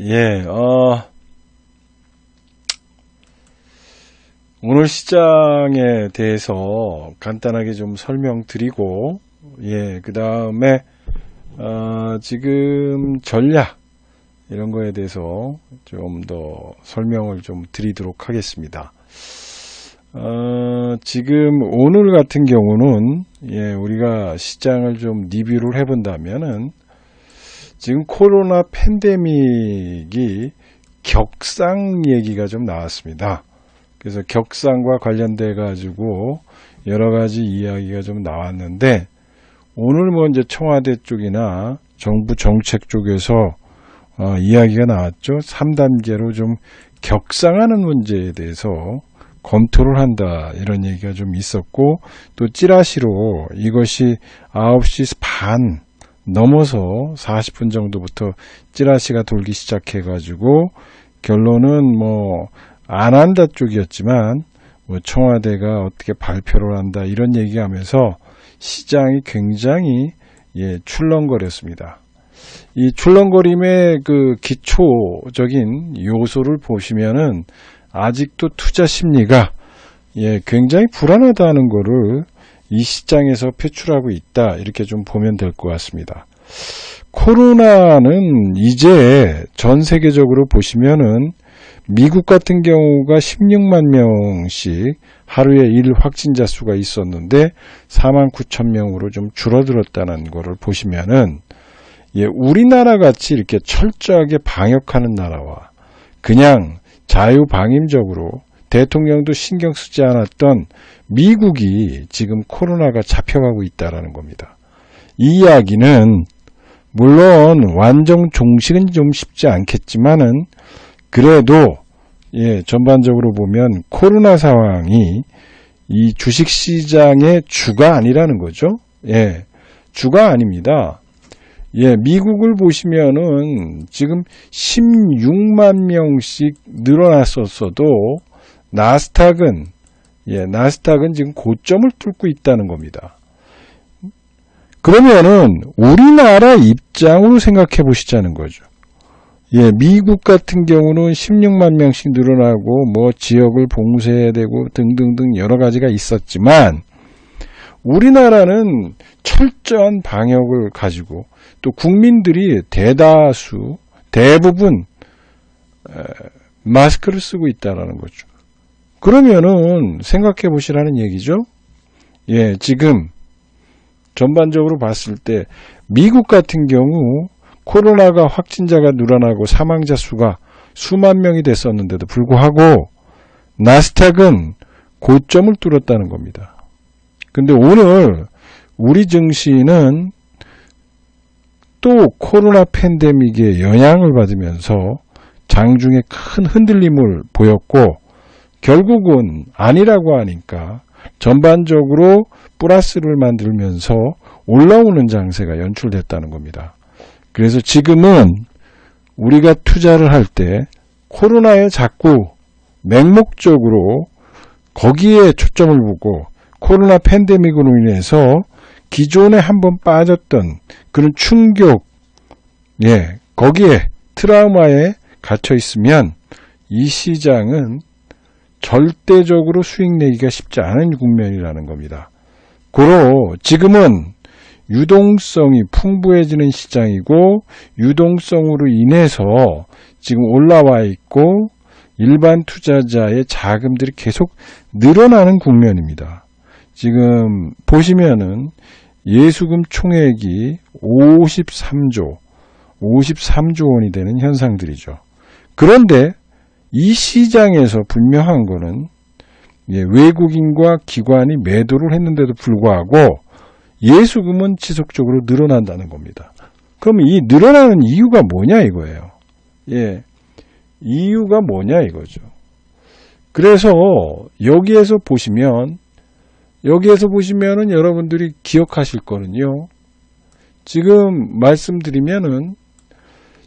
예, 오늘 시장에 대해서 간단하게 좀 설명드리고, 그 다음에, 지금 전략, 이런 거에 대해서 좀 더 설명을 좀 드리도록 하겠습니다. 지금 오늘 같은 경우는, 우리가 시장을 좀 리뷰를 해본다면은, 지금 코로나 팬데믹이 격상 얘기가 좀 나왔습니다. 그래서 격상과 관련돼 가지고 여러 가지 이야기가 좀 나왔는데, 오늘 먼저 청와대 쪽이나 정부 정책 쪽에서 이야기가 나왔죠. 3단계로 좀 격상하는 문제에 대해서 검토를 한다, 이런 얘기가 좀 있었고, 또 찌라시로 이것이 9시 반 넘어서 40분 정도부터 찌라시가 돌기 시작해 가지고 결론은 안 한다 쪽이었지만, 청와대가 어떻게 발표를 한다, 이런 얘기하면서 시장이 굉장히 출렁거렸습니다. 이 출렁거림의 그 기초적인 요소를 보시면은 아직도 투자 심리가 굉장히 불안하다는 거를 이 시장에서 표출하고 있다, 이렇게 좀 보면 될 것 같습니다. 코로나는 이제 전 세계적으로 보시면은 미국 같은 경우가 16만 명씩 하루에 일 확진자 수가 있었는데 4만 9천 명으로 좀 줄어들었다는 거를 보시면은, 우리나라 같이 이렇게 철저하게 방역하는 나라와 그냥 자유방임적으로 대통령도 신경 쓰지 않았던 미국이 지금 코로나가 잡혀가고 있다라는 겁니다. 이 이야기는 물론 완전 종식은 좀 쉽지 않겠지만은, 그래도 전반적으로 보면 코로나 상황이 이 주식시장의 주가 아니라는 거죠. 주가 아닙니다. 미국을 보시면은 지금 16만 명씩 늘어났었어도 나스닥은 지금 고점을 뚫고 있다는 겁니다. 그러면은 우리나라 입장으로 생각해 보시자는 거죠. 미국 같은 경우는 16만 명씩 늘어나고 지역을 봉쇄해야 되고 등등등 여러 가지가 있었지만, 우리나라는 철저한 방역을 가지고 또 국민들이 대부분 마스크를 쓰고 있다라는 거죠. 그러면은 생각해 보시라는 얘기죠. 지금 전반적으로 봤을 때 미국 같은 경우 코로나가 확진자가 늘어나고 사망자 수가 수만 명이 됐었는데도 불구하고 나스닥은 고점을 뚫었다는 겁니다. 근데 오늘 우리 증시는 또 코로나 팬데믹의 영향을 받으면서 장중에 큰 흔들림을 보였고, 결국은 아니라고 하니까 전반적으로 플러스를 만들면서 올라오는 장세가 연출됐다는 겁니다. 그래서 지금은 우리가 투자를 할 때 코로나에 자꾸 맹목적으로 거기에 초점을 두고 코로나 팬데믹으로 인해서 기존에 한번 빠졌던 그런 충격, 거기에 트라우마에 갇혀 있으면 이 시장은 절대적으로 수익 내기가 쉽지 않은 국면이라는 겁니다. 고로 지금은 유동성이 풍부해지는 시장이고, 유동성으로 인해서 지금 올라와 있고 일반 투자자의 자금들이 계속 늘어나는 국면입니다. 지금 보시면은 예수금 총액이 53조 원이 되는 현상들이죠. 그런데 이 시장에서 분명한 거는 외국인과 기관이 매도를 했는데도 불구하고 예수금은 지속적으로 늘어난다는 겁니다. 그럼 이 늘어나는 이유가 뭐냐 이거예요. 이유가 뭐냐 이거죠. 그래서 여기에서 보시면은 여러분들이 기억하실 거는요. 지금 말씀드리면은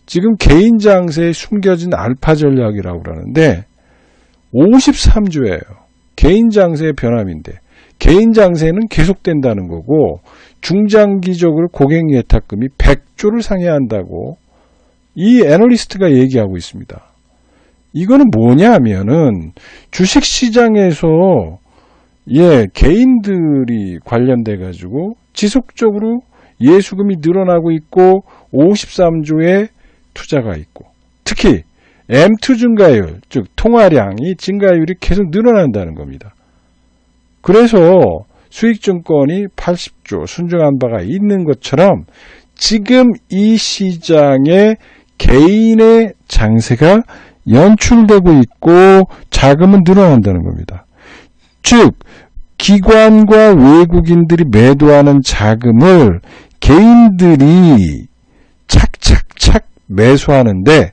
지금 개인 장세에 숨겨진 알파 전략이라고 그러는데 53조예요. 개인 장세의 변함인데, 개인 장세는 계속된다는 거고 중장기적으로 고객 예탁금이 100조를 상회한다고 이 애널리스트가 얘기하고 있습니다. 이거는 뭐냐 하면은 주식시장에서 개인들이 관련돼 가지고 지속적으로 예수금이 늘어나고 있고 53조의 투자가 있고, 특히 M2 증가율, 즉 통화량이 증가율이 계속 늘어난다는 겁니다. 그래서 수익증권이 80조 순증한 바가 있는 것처럼 지금 이 시장에 개인의 장세가 연출되고 있고 자금은 늘어난다는 겁니다. 즉 기관과 외국인들이 매도하는 자금을 개인들이 착착착 매수하는데,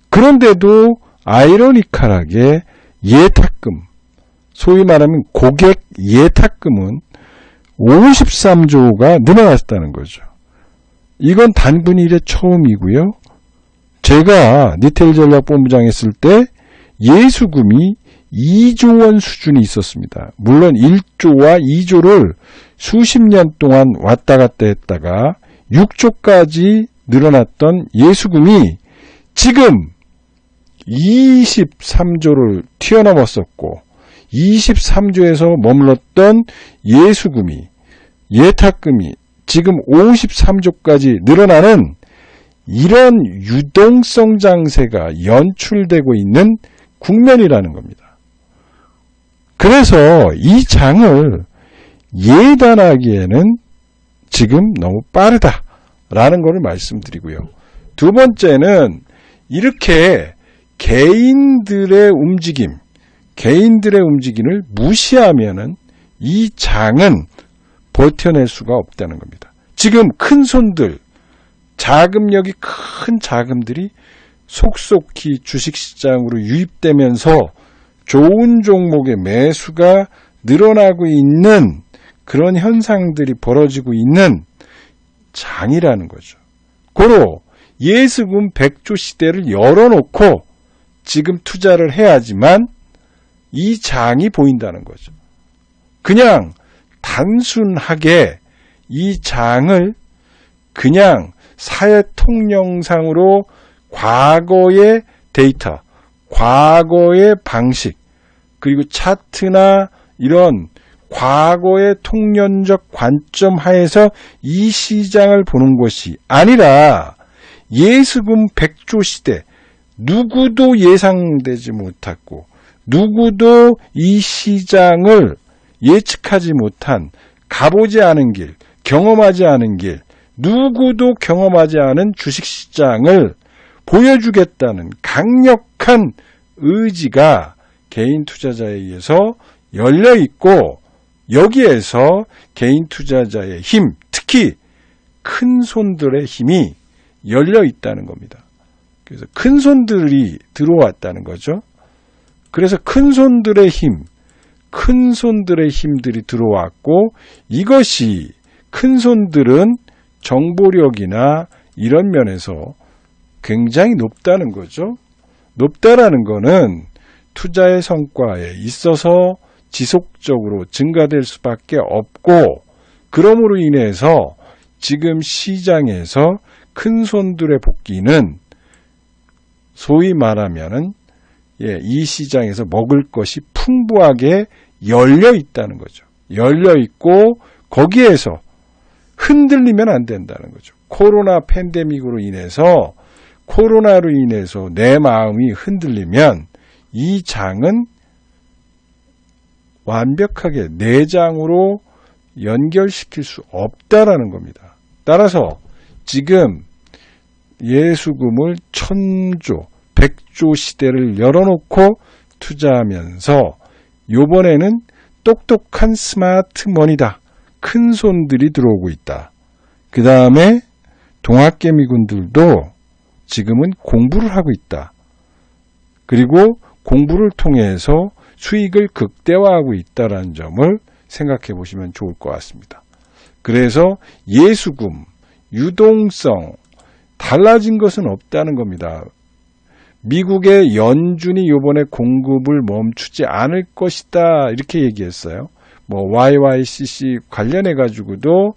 그런데도 아이러니컬하게 예탁금, 소위 말하면 고객 예탁금은 53조가 늘어났다는 거죠. 이건 단군 이래 처음이고요. 제가 니텔 전략본부장 했을 때 예수금이 2조 원 수준이 있었습니다. 물론 1조와 2조를 수십 년 동안 왔다 갔다 했다가 6조까지 늘어났던 예수금이 지금 23조를 튀어넘었었고 23조에서 머물렀던 예수금이, 예탁금이 지금 53조까지 늘어나는 이런 유동성 장세가 연출되고 있는 국면이라는 겁니다. 그래서 이 장을 예단하기에는 지금 너무 빠르다라는 것을 말씀드리고요. 두 번째는 이렇게 개인들의 움직임을 무시하면은 이 장은 버텨낼 수가 없다는 겁니다. 지금 큰 손들, 자금력이 큰 자금들이 속속히 주식시장으로 유입되면서 좋은 종목의 매수가 늘어나고 있는 그런 현상들이 벌어지고 있는 장이라는 거죠. 고로 예수금 100조 시대를 열어놓고 지금 투자를 해야지만 이 장이 보인다는 거죠. 그냥 단순하게 이 장을 그냥 사회 통영상으로 과거의 데이터, 과거의 방식, 그리고 차트나 이런 과거의 통념적 관점 하에서 이 시장을 보는 것이 아니라 예수금 100조 시대, 누구도 예상되지 못했고 누구도 이 시장을 예측하지 못한, 가보지 않은 길, 경험하지 않은 길, 누구도 경험하지 않은 주식시장을 보여주겠다는 강력한 의지가 개인 투자자에 의해서 열려있고, 여기에서 개인 투자자의 힘, 특히 큰 손들의 힘이 열려있다는 겁니다. 그래서 큰 손들이 들어왔다는 거죠. 그래서 큰 손들의 힘들이 들어왔고, 이것이 큰 손들은 정보력이나 이런 면에서 굉장히 높다는 거죠. 높다라는 거는 투자의 성과에 있어서 지속적으로 증가될 수밖에 없고, 그러므로 인해서 지금 시장에서 큰 손들의 복귀는 소위 말하면은 이 시장에서 먹을 것이 풍부하게 열려 있다는 거죠. 열려 있고 거기에서 흔들리면 안 된다는 거죠. 코로나 팬데믹으로 인해서, 코로나로 인해서 내 마음이 흔들리면 이 장은 완벽하게 내장으로 연결시킬 수 없다라는 겁니다. 따라서 지금 예수금을 1000조, 100조 시대를 열어놓고 투자하면서 요번에는 똑똑한 스마트 머니다. 큰 손들이 들어오고 있다. 그 다음에 동학개미군들도 지금은 공부를 하고 있다. 그리고 공부를 통해서 수익을 극대화하고 있다는 점을 생각해 보시면 좋을 것 같습니다. 그래서 예수금, 유동성, 달라진 것은 없다는 겁니다. 미국의 연준이 이번에 공급을 멈추지 않을 것이다, 이렇게 얘기했어요. 뭐 YYCC 관련해 가지고도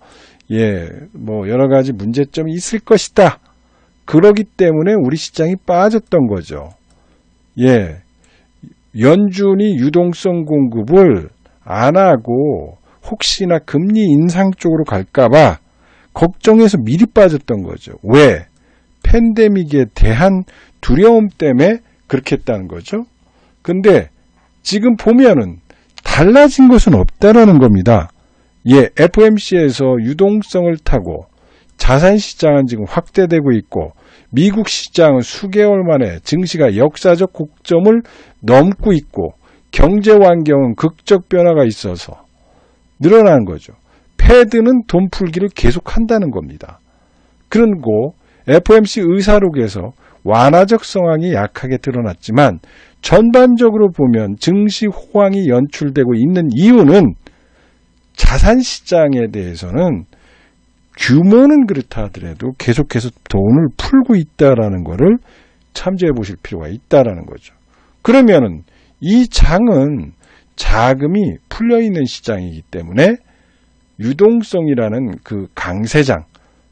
뭐 여러 가지 문제점이 있을 것이다. 그러기 때문에 우리 시장이 빠졌던 거죠. 예. 연준이 유동성 공급을 안 하고 혹시나 금리 인상 쪽으로 갈까봐 걱정해서 미리 빠졌던 거죠. 왜? 팬데믹에 대한 두려움 때문에 그렇게 했다는 거죠. 근데 지금 보면은 달라진 것은 없다라는 겁니다. 예, FOMC에서 유동성을 타고 자산시장은 지금 확대되고 있고 미국 시장은 수개월 만에 증시가 역사적 고점을 넘고 있고 경제 환경은 극적 변화가 있어서 늘어나는 거죠. 패드는 돈 풀기를 계속한다는 겁니다. 그리고 FOMC 의사록에서 완화적 상황이 약하게 드러났지만 전반적으로 보면 증시 호황이 연출되고 있는 이유는 자산시장에 대해서는 규모는 그렇다 하더라도 계속해서 돈을 풀고 있다라는 것을 참조해 보실 필요가 있다라는 거죠. 그러면은 이 장은 자금이 풀려 있는 시장이기 때문에 유동성이라는 그 강세장,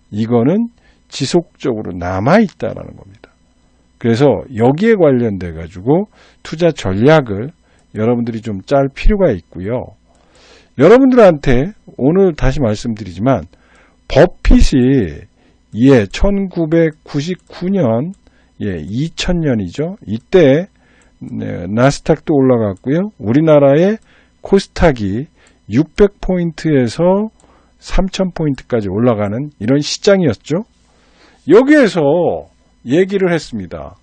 이거는 지속적으로 남아 있다라는 겁니다. 그래서 여기에 관련돼 가지고 투자 전략을 여러분들이 좀 짤 필요가 있고요. 여러분들한테 오늘 다시 말씀드리지만 버핏이 1999년 2000년이죠. 이때 나스닥도 올라갔고요. 우리나라의 코스닥이 600포인트에서 3000포인트까지 올라가는 이런 시장이었죠. 여기에서 얘기를 했습니다.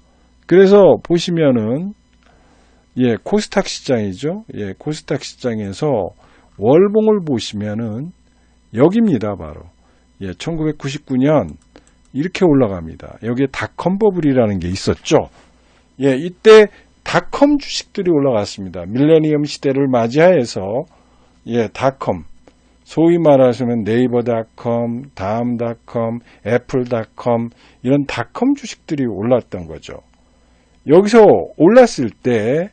그래서 보시면은 코스닥 시장이죠. 코스닥 시장에서 월봉을 보시면은 여기입니다. 바로 1999년 이렇게 올라갑니다. 여기에 닷컴 버블이라는 게 있었죠. 이때 닷컴 주식들이 올라갔습니다. 밀레니엄 시대를 맞이하여서 닷컴, 소위 말하시면 네이버닷컴, 다음닷컴, 애플닷컴 이런 닷컴 주식들이 올랐던 거죠. 여기서 올랐을 때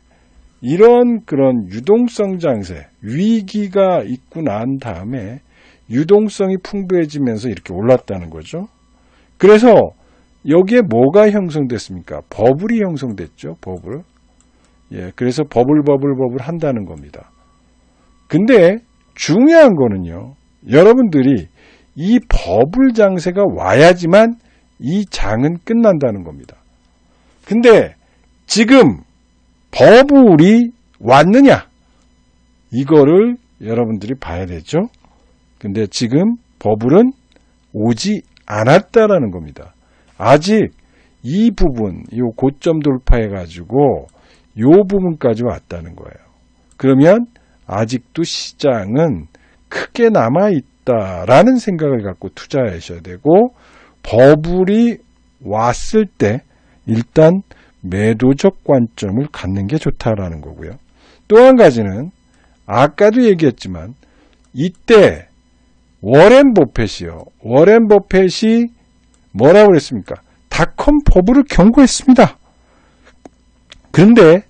이런 그런 유동성 장세, 위기가 있고 난 다음에 유동성이 풍부해지면서 이렇게 올랐다는 거죠. 그래서 여기에 뭐가 형성됐습니까? 버블이 형성됐죠. 버블. 그래서 버블 한다는 겁니다. 근데 중요한 거는요. 여러분들이 이 버블 장세가 와야지만 이 장은 끝난다는 겁니다. 근데 지금 버블이 왔느냐? 이거를 여러분들이 봐야 되죠. 근데 지금 버블은 오지 않았다라는 겁니다. 아직 이 부분, 이 고점 돌파해가지고 이 부분까지 왔다는 거예요. 그러면 아직도 시장은 크게 남아있다라는 생각을 갖고 투자하셔야 되고, 버블이 왔을 때 일단 매도적 관점을 갖는 게 좋다라는 거고요. 또 한 가지는 아까도 얘기했지만 이때 워렌 버핏이요. 워렌 버핏이 뭐라고 그랬습니까? 닷컴 버블을 경고했습니다. 그런데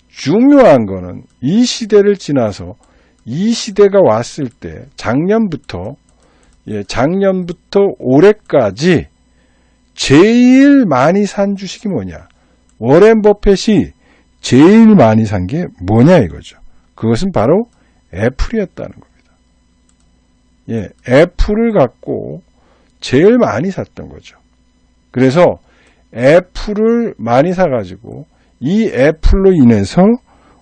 중요한 거는 이 시대를 지나서 이 시대가 왔을 때 작년부터 올해까지 제일 많이 산 주식이 뭐냐? 워렌 버핏이 제일 많이 산 게 뭐냐 이거죠. 그것은 바로 애플이었다는 겁니다. 애플을 갖고 제일 많이 샀던 거죠. 그래서 애플을 많이 사가지고 이 애플로 인해서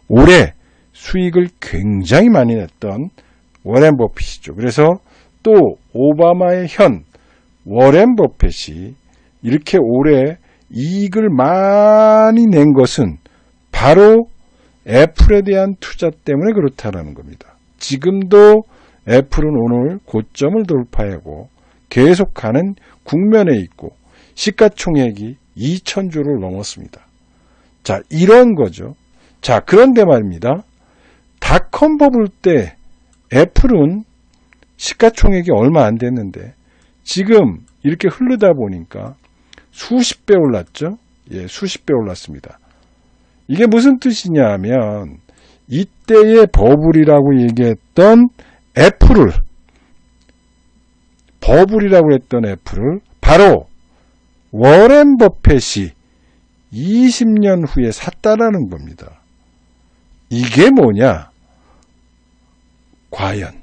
올해 수익을 굉장히 많이 냈던 워렌 버핏이죠. 그래서 또 오바마의 현 워렌 버핏이 이렇게 올해 이익을 많이 낸 것은 바로 애플에 대한 투자 때문에 그렇다라는 겁니다. 지금도 애플은 오늘 고점을 돌파하고 계속하는 국면에 있고 시가총액이 2,000조를 넘었습니다. 자, 이런 거죠. 자, 그런데 말입니다. 닷컴 버블 때 애플은 시가총액이 얼마 안 됐는데 지금 이렇게 흐르다 보니까 수십 배 올랐죠? 수십 배 올랐습니다. 이게 무슨 뜻이냐 하면 이때의 버블이라고 얘기했던 버블이라고 했던 애플을 바로 워렌 버핏이 20년 후에 샀다라는 겁니다. 이게 뭐냐? 과연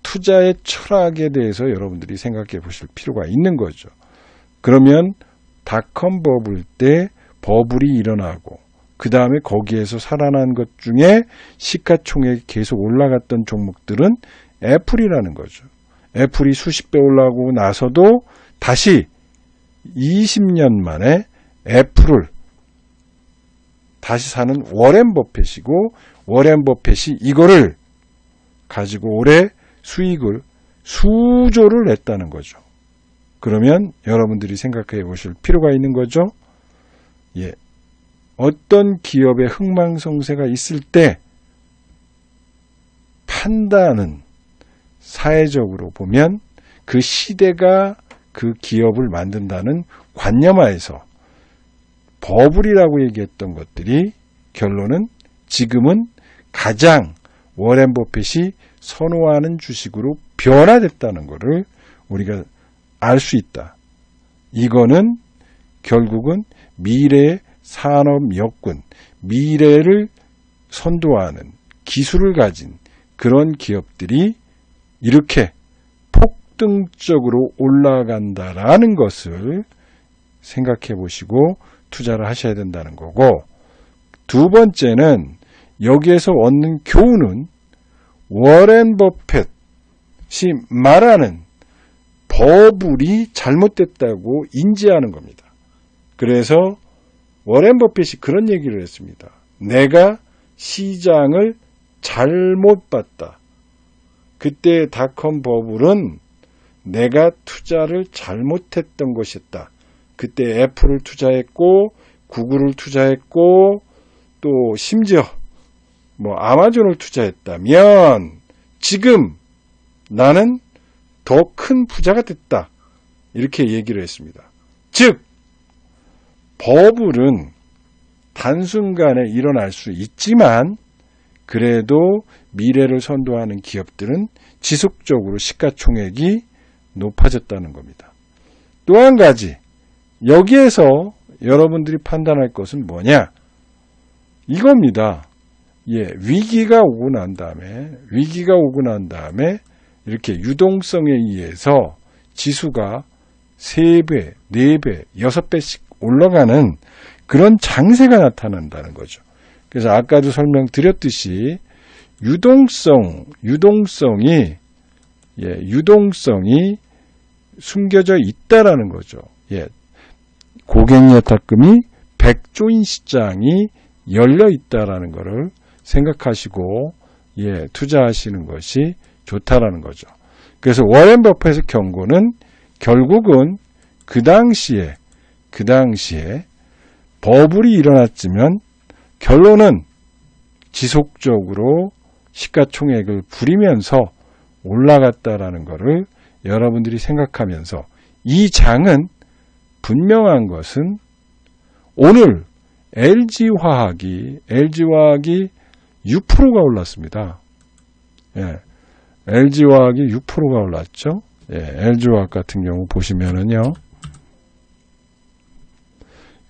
투자의 철학에 대해서 여러분들이 생각해 보실 필요가 있는 거죠. 그러면 닷컴 버블 때 버블이 일어나고 그 다음에 거기에서 살아난 것 중에 시가총액이 계속 올라갔던 종목들은 애플이라는 거죠. 애플이 수십 배 올라가고 나서도 다시 20년 만에 애플을 다시 사는 워렌 버핏이고, 워렌 버핏이 이거를 가지고 올해 수익을 수조를 냈다는 거죠. 그러면 여러분들이 생각해 보실 필요가 있는 거죠. 예. 어떤 기업의 흥망성쇠가 있을 때 판단은 사회적으로 보면 그 시대가 그 기업을 만든다는 관념하에서 버블이라고 얘기했던 것들이 결론은 지금은 가장 워렌 버핏이 선호하는 주식으로 변화됐다는 것을 우리가 알 수 있다. 이거는 결국은 미래의 산업 여군, 미래를 선도하는 기술을 가진 그런 기업들이 이렇게 폭등적으로 올라간다라는 것을 생각해 보시고 투자를 하셔야 된다는 거고, 두 번째는 여기에서 얻는 교훈은 워렌 버핏이 말하는 버블이 잘못됐다고 인지하는 겁니다. 그래서 워렌 버핏이 그런 얘기를 했습니다. 내가 시장을 잘못 봤다. 그때 닷컴 버블은 내가 투자를 잘못했던 것이었다. 그때 애플을 투자했고 구글을 투자했고 또 심지어 아마존을 투자했다면 지금 나는 더 큰 부자가 됐다. 이렇게 얘기를 했습니다. 즉 버블은 단순간에 일어날 수 있지만 그래도 미래를 선도하는 기업들은 지속적으로 시가총액이 높아졌다는 겁니다. 또 한 가지, 여기에서 여러분들이 판단할 것은 뭐냐? 이겁니다. 위기가 오고 난 다음에 이렇게 유동성에 의해서 지수가 3배, 4배, 6배씩 올라가는 그런 장세가 나타난다는 거죠. 그래서 아까도 설명드렸듯이 유동성이 숨겨져 있다라는 거죠. 고객예탁금이 100조인 시장이 열려 있다라는 것을 생각하시고 투자하시는 것이 좋다라는 거죠. 그래서 워렌 버핏의 경고는 결국은 그 당시에 버블이 일어났지만 결론은 지속적으로 시가총액을 부리면서 올라갔다라는 것을 여러분들이 생각하면서, 이 장은 분명한 것은 오늘 LG화학이 6%가 올랐습니다. LG화학이 6%가 올랐죠. LG화학 같은 경우 보시면은요.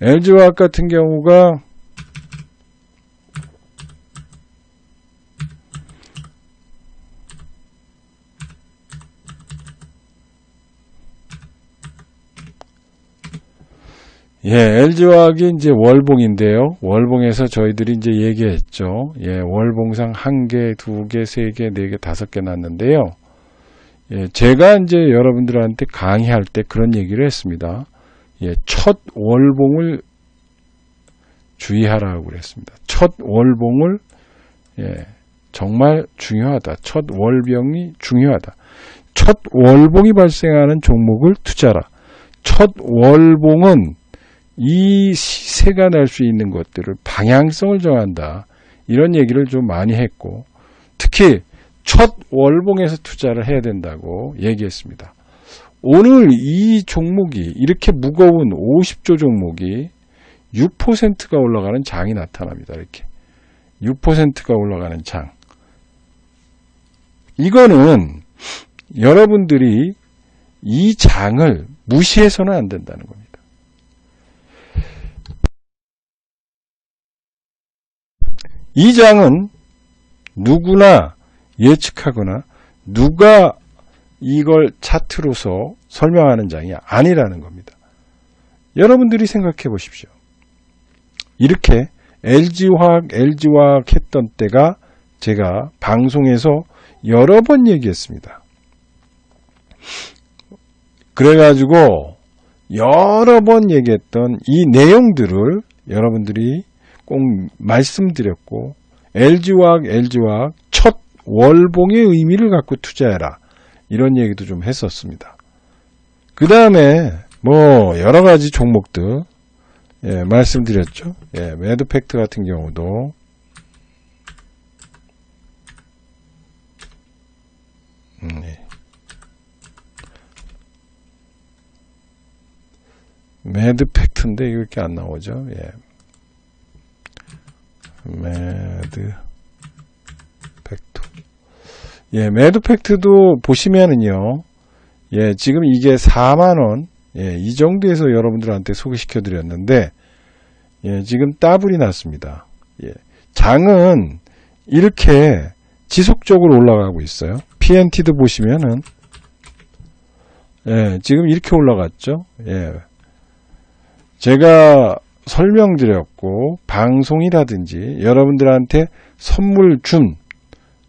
LG화학 같은 경우가 LG화학이 이제 월봉인데요. 월봉에서 저희들이 이제 얘기했죠. 월봉상 1개, 2개, 3개, 4개, 5개 났는데요. 제가 이제 여러분들한테 강의할 때 그런 얘기를 했습니다. 첫 월봉을 주의하라고 그랬습니다. 첫 월봉을 정말 중요하다. 첫 월병이 중요하다. 첫 월봉이 발생하는 종목을 투자하라. 첫 월봉은 이 시세가 날 수 있는 것들을 방향성을 정한다. 이런 얘기를 좀 많이 했고, 특히 첫 월봉에서 투자를 해야 된다고 얘기했습니다. 오늘 이 종목이 이렇게 무거운 50조 종목이 6%가 올라가는 장이 나타납니다. 이렇게 6%가 올라가는 장. 이거는 여러분들이 이 장을 무시해서는 안 된다는 겁니다. 이 장은 누구나 예측하거나 누가 이걸 차트로서 설명하는 장이 아니라는 겁니다. 여러분들이 생각해 보십시오. 이렇게 LG화학 했던 때가 제가 방송에서 여러 번 얘기했습니다. 그래가지고 여러 번 얘기했던 이 내용들을 여러분들이 꼭 말씀드렸고, LG화학 첫 월봉의 의미를 갖고 투자해라, 이런 얘기도 좀 했었습니다. 그 다음에 뭐 여러 가지 종목들 말씀드렸죠. 매드팩트 같은 경우도 매드팩트인데 이렇게 안 나오죠. 매드팩트. 매드팩트도 보시면은요, 지금 이게 4만원, 이 정도에서 여러분들한테 소개시켜 드렸는데, 지금 따블이 났습니다. 장은 이렇게 지속적으로 올라가고 있어요. PNT도 보시면은, 지금 이렇게 올라갔죠. 제가 설명드렸고, 방송이라든지 여러분들한테 선물 준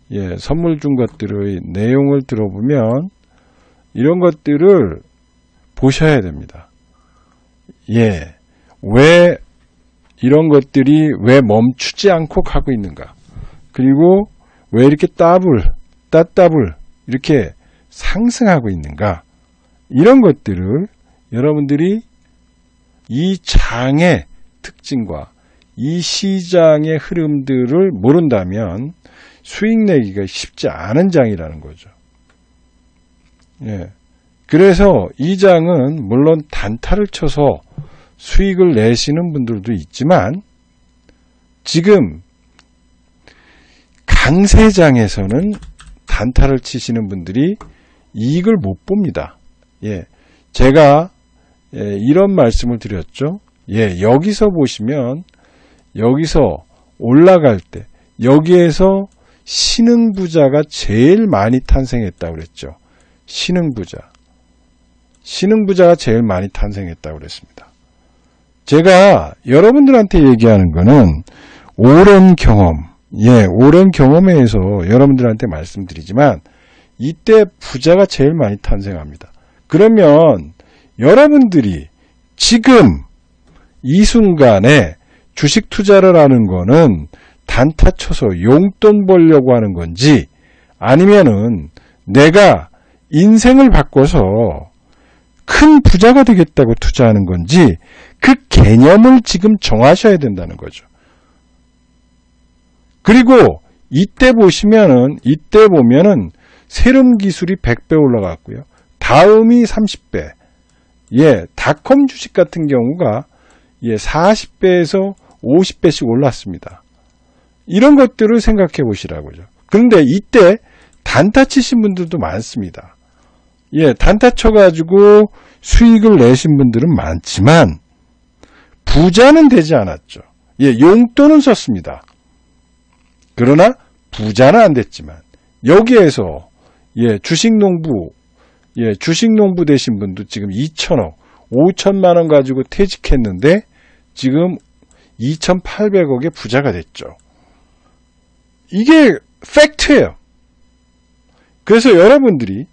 것들의 내용을 들어보면 이런 것들을 보셔야 됩니다. 왜 이런 것들이 왜 멈추지 않고 가고 있는가? 그리고 왜 이렇게 따따블 이렇게 상승하고 있는가? 이런 것들을 여러분들이 이 장의 특징과 이 시장의 흐름들을 모른다면 수익 내기가 쉽지 않은 장이라는 거죠. 그래서 이 장은 물론 단타를 쳐서 수익을 내시는 분들도 있지만, 지금 강세장에서는 단타를 치시는 분들이 이익을 못 봅니다. 제가 이런 말씀을 드렸죠. 여기서 보시면, 여기서 올라갈 때 여기에서 신흥부자가 제일 많이 탄생했다고 그랬죠. 신흥부자가 제일 많이 탄생했다고 그랬습니다. 제가 여러분들한테 얘기하는 거는 오랜 경험에 의해서 여러분들한테 말씀드리지만, 이때 부자가 제일 많이 탄생합니다. 그러면 여러분들이 지금 이 순간에 주식 투자를 하는 거는 단타 쳐서 용돈 벌려고 하는 건지, 아니면은 내가 인생을 바꿔서 큰 부자가 되겠다고 투자하는 건지, 그 개념을 지금 정하셔야 된다는 거죠. 그리고 이때 보면은 세름 기술이 100배 올라갔고요. 다음이 30배. 닷컴 주식 같은 경우가 40배에서 50배씩 올랐습니다. 이런 것들을 생각해 보시라고요. 그런데 이때 단타 치신 분들도 많습니다. 단타 쳐가지고 수익을 내신 분들은 많지만 부자는 되지 않았죠. 용돈은 썼습니다. 그러나 부자는 안 됐지만, 여기에서 주식농부 되신 분도 지금 2천억, 5천만 원 가지고 퇴직했는데 지금 2,800억의 부자가 됐죠. 이게 팩트예요. 그래서 여러분들이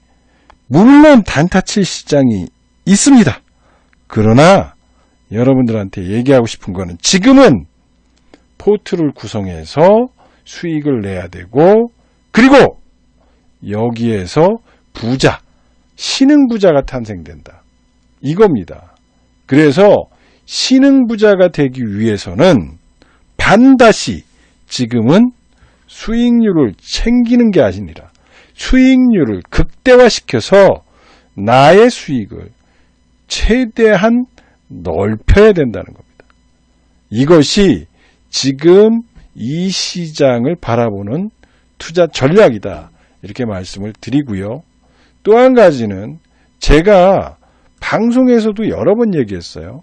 물론 단타 칠 시장이 있습니다. 그러나 여러분들한테 얘기하고 싶은 거는, 지금은 포트를 구성해서 수익을 내야 되고, 그리고 여기에서 부자, 신흥부자가 탄생된다, 이겁니다. 그래서 신흥부자가 되기 위해서는 반드시 지금은 수익률을 챙기는 게 아니라 수익률을 극대화시켜서 나의 수익을 최대한 넓혀야 된다는 겁니다. 이것이 지금 이 시장을 바라보는 투자 전략이다, 이렇게 말씀을 드리고요. 또 한 가지는 제가 방송에서도 여러 번 얘기했어요.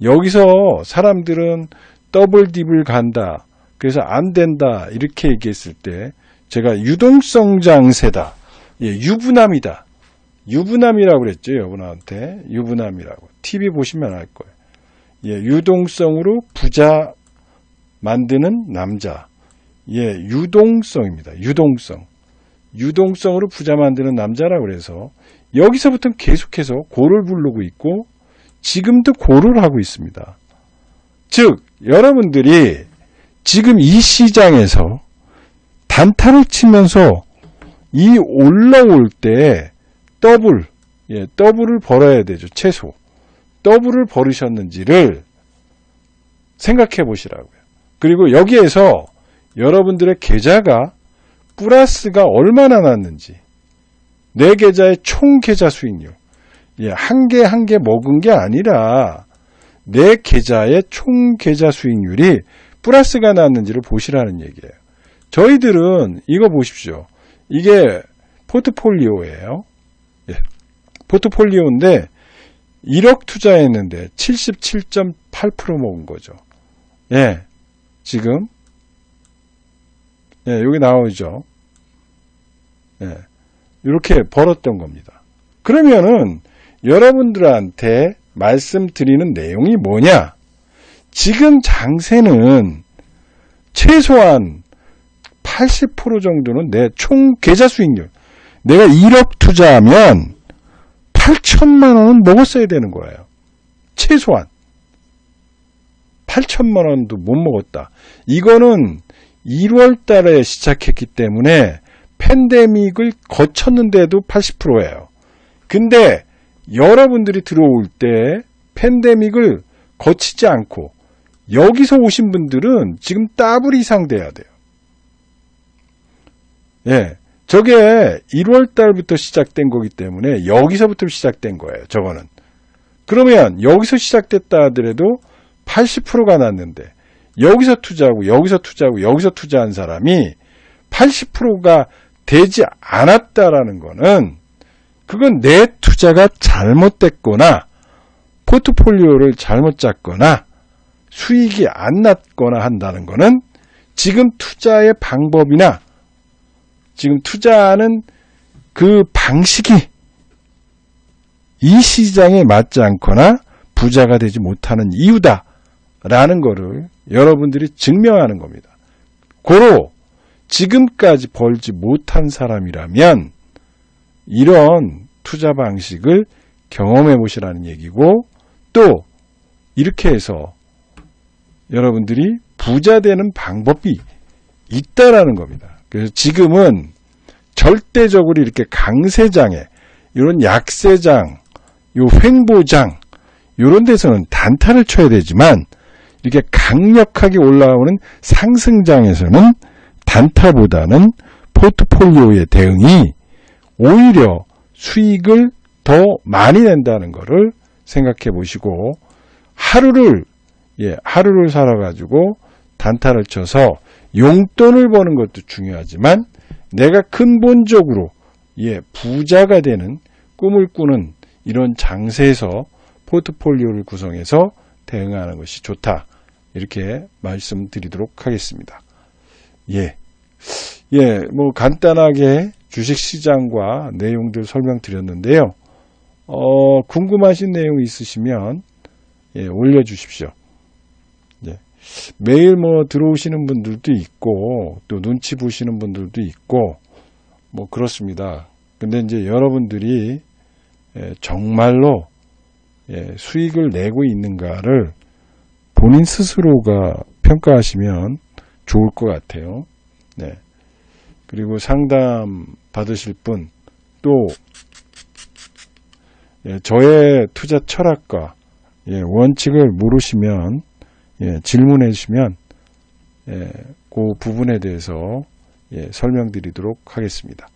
여기서 사람들은 더블 딥을 간다, 그래서 안 된다 이렇게 얘기했을 때 제가 유동성 장세다. 예, 유부남이다. 유부남이라고 그랬죠. 여러분한테 유부남이라고. TV 보시면 알 거예요. 예, 유동성으로 부자 만드는 남자. 예, 유동성입니다. 유동성. 유동성으로 부자 만드는 남자라고 그래서 여기서부터는 계속해서 고를 부르고 있고 지금도 고를 하고 있습니다. 즉 여러분들이 지금 이 시장에서 단타를 치면서 이 올라올 때 더블을 벌어야 되죠. 최소. 더블을 벌으셨는지를 생각해 보시라고요. 그리고 여기에서 여러분들의 계좌가 플러스가 얼마나 났는지, 내 계좌의 총 계좌 수익률, 한 개 한 개 먹은 게 아니라 내 계좌의 총 계좌 수익률이 플러스가 났는지를 보시라는 얘기예요. 저희들은 이거 보십시오. 이게 포트폴리오예요. 포트폴리오인데 1억 투자했는데 77.8% 먹은 거죠. 지금 여기 나오죠. 이렇게 벌었던 겁니다. 그러면은 여러분들한테 말씀드리는 내용이 뭐냐? 지금 장세는 최소한 80% 정도는 내 총 계좌 수익률. 내가 1억 투자하면 8천만 원은 먹었어야 되는 거예요. 최소한. 8천만 원도 못 먹었다. 이거는 1월 달에 시작했기 때문에 팬데믹을 거쳤는데도 80%예요. 근데 여러분들이 들어올 때 팬데믹을 거치지 않고 여기서 오신 분들은 지금 더블 이상 돼야 돼요. 저게 1월 달부터 시작된 거기 때문에 여기서부터 시작된 거예요. 저거는. 그러면 여기서 시작됐다 하더라도 80%가 났는데 여기서 투자하고 여기서 투자하고 여기서 투자한 사람이 80%가 되지 않았다라는 거는 그건 내 투자가 잘못됐거나 포트폴리오를 잘못 짰거나 수익이 안 났거나 한다는 거는 지금 투자의 방법이나 지금 투자하는 그 방식이 이 시장에 맞지 않거나 부자가 되지 못하는 이유다라는 거를 여러분들이 증명하는 겁니다. 고로 지금까지 벌지 못한 사람이라면 이런 투자 방식을 경험해 보시라는 얘기고 또 이렇게 해서 여러분들이 부자 되는 방법이 있다라는 겁니다. 그래서 지금은 절대적으로 이렇게 강세장에 이런 약세장, 요 횡보장 이런 데서는 단타를 쳐야 되지만 이렇게 강력하게 올라오는 상승장에서는 단타보다는 포트폴리오의 대응이 오히려 수익을 더 많이 낸다는 것을 생각해 보시고 하루를 살아가지고 단타를 쳐서 용돈을 버는 것도 중요하지만 내가 근본적으로 부자가 되는 꿈을 꾸는 이런 장세에서 포트폴리오를 구성해서 대응하는 것이 좋다. 이렇게 말씀드리도록 하겠습니다. 뭐 간단하게 주식시장과 내용들 설명드렸는데요. 궁금하신 내용 있으시면 올려주십시오. 매일 뭐 들어오시는 분들도 있고 또 눈치 보시는 분들도 있고 뭐 그렇습니다. 근데 이제 여러분들이 정말로 수익을 내고 있는가를 본인 스스로가 평가하시면 좋을 것 같아요. 그리고 상담 받으실 분 또 저의 투자 철학과 원칙을 물으시면 질문해 주시면 그 부분에 대해서 설명드리도록 하겠습니다.